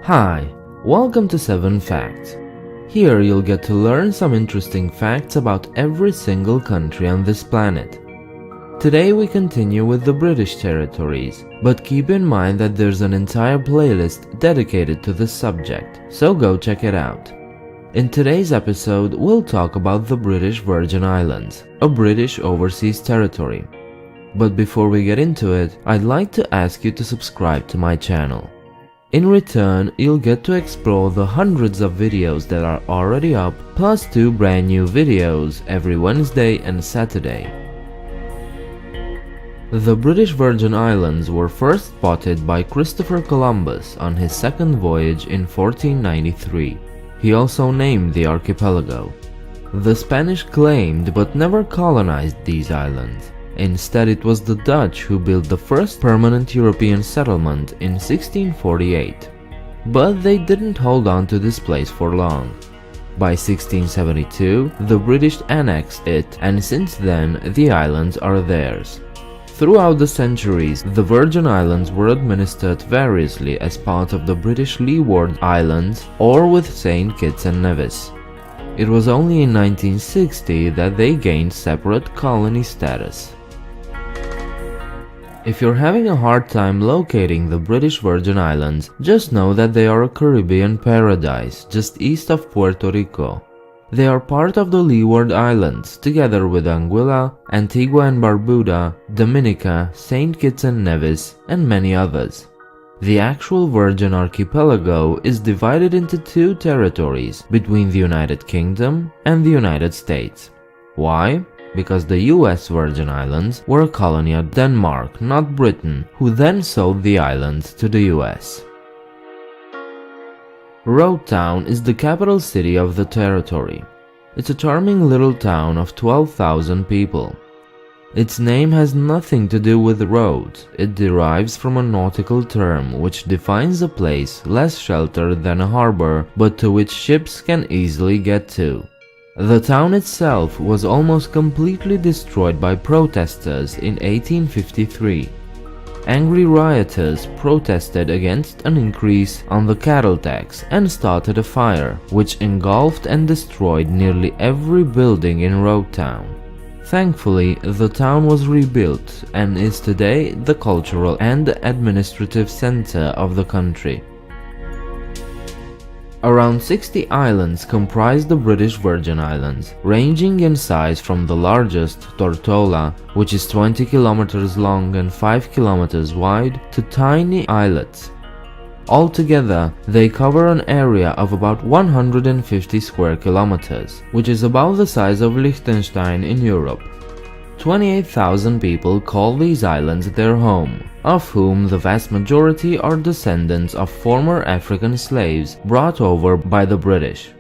Hi, welcome to 7 Facts. Here you'll get to learn some interesting facts about every single country on this planet. Today we continue with the British territories, but keep in mind that there's an entire playlist dedicated to this subject, so go check it out. In today's episode, we'll talk about the British Virgin Islands, a British overseas territory. But before we get into it, I'd like to ask you to subscribe to my channel. In return, you'll get to explore the hundreds of videos that are already up, plus 2 brand new videos every Wednesday and Saturday. The British Virgin Islands were first spotted by Christopher Columbus on his second voyage in 1493. He also named the archipelago. The Spanish claimed but never colonized these islands. Instead, it was the Dutch who built the first permanent European settlement in 1648. But they didn't hold on to this place for long. By 1672, the British annexed it, and since then, the islands are theirs. Throughout the centuries, the Virgin Islands were administered variously as part of the British Leeward Islands or with St. Kitts and Nevis. It was only in 1960 that they gained separate colony status. If you're having a hard time locating the British Virgin Islands, just know that they are a Caribbean paradise just east of Puerto Rico. They are part of the Leeward Islands, together with Anguilla, Antigua and Barbuda, Dominica, St. Kitts and Nevis, and many others. The actual Virgin Archipelago is divided into 2 territories between the United Kingdom and the United States. Why? Because the US Virgin Islands were a colony of Denmark, not Britain, who then sold the islands to the US. Roadtown is the capital city of the territory. It's a charming little town of 12,000 people. Its name has nothing to do with roads. It derives from a nautical term which defines a place less sheltered than a harbor, but to which ships can easily get to. The town itself was almost completely destroyed by protesters in 1853. Angry rioters protested against an increase on the cattle tax and started a fire, which engulfed and destroyed nearly every building in Roadtown. Thankfully, the town was rebuilt and is today the cultural and administrative center of the country. Around 60 islands comprise the British Virgin Islands, ranging in size from the largest, Tortola, which is 20 kilometers long and 5 kilometers wide, to tiny islets. Altogether, they cover an area of about 150 square kilometers, which is about the size of Liechtenstein in Europe. 28,000 people call these islands their home, of whom the vast majority are descendants of former African slaves brought over by the British.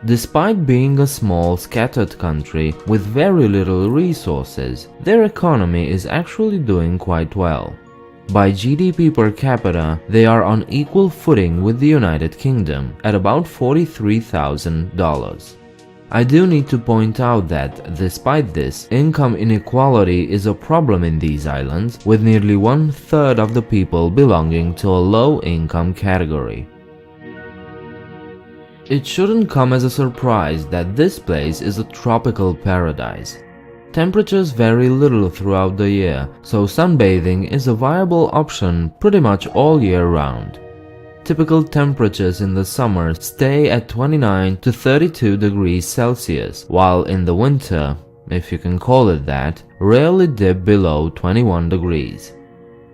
Despite being a small, scattered country with very little resources, their economy is actually doing quite well. By GDP per capita, they are on equal footing with the United Kingdom at about $43,000. I do need to point out that, despite this, income inequality is a problem in these islands, with nearly 1/3 of the people belonging to a low-income category. It shouldn't come as a surprise that this place is a tropical paradise. Temperatures vary little throughout the year, so sunbathing is a viable option pretty much all year round. Typical temperatures in the summer stay at 29 to 32 degrees Celsius, while in the winter, if you can call it that, rarely dip below 21 degrees.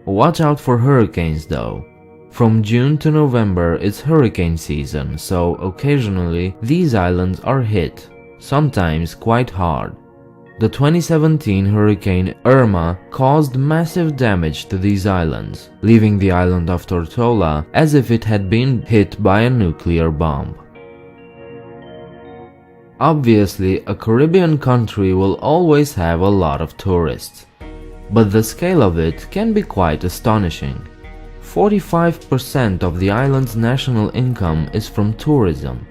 Watch out for hurricanes though. From June to November is hurricane season, so occasionally these islands are hit, sometimes quite hard. The 2017 Hurricane Irma caused massive damage to these islands, leaving the island of Tortola as if it had been hit by a nuclear bomb. Obviously, a Caribbean country will always have a lot of tourists, but the scale of it can be quite astonishing. 45% of the island's national income is from tourism.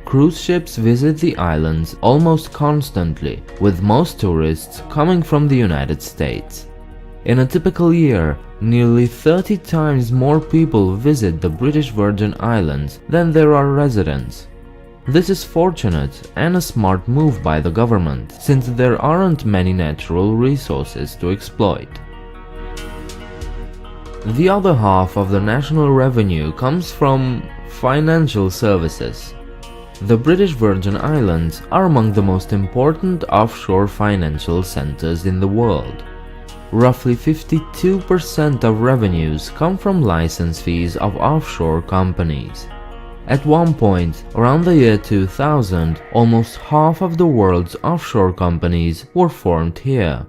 Cruise ships visit the islands almost constantly, with most tourists coming from the United States. In a typical year, nearly 30 times more people visit the British Virgin Islands than there are residents. This is fortunate and a smart move by the government, since there aren't many natural resources to exploit. The other half of the national revenue comes from financial services. The British Virgin Islands are among the most important offshore financial centers in the world. Roughly 52% of revenues come from license fees of offshore companies. At one point, around the year 2000, almost half of the world's offshore companies were formed here.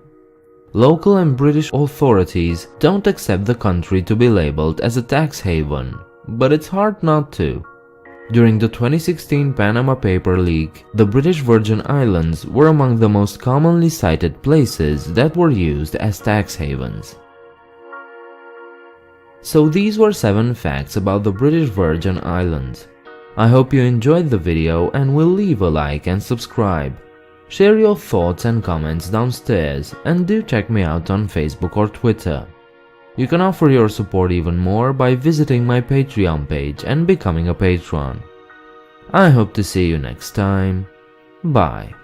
Local and British authorities don't accept the country to be labeled as a tax haven, but it's hard not to. During the 2016 Panama Paper leak, the British Virgin Islands were among the most commonly cited places that were used as tax havens. So these were 7 facts about the British Virgin Islands. I hope you enjoyed the video and will leave a like and subscribe. Share your thoughts and comments downstairs, and do check me out on Facebook or Twitter. You can offer your support even more by visiting my Patreon page and becoming a patron. I hope to see you next time. Bye.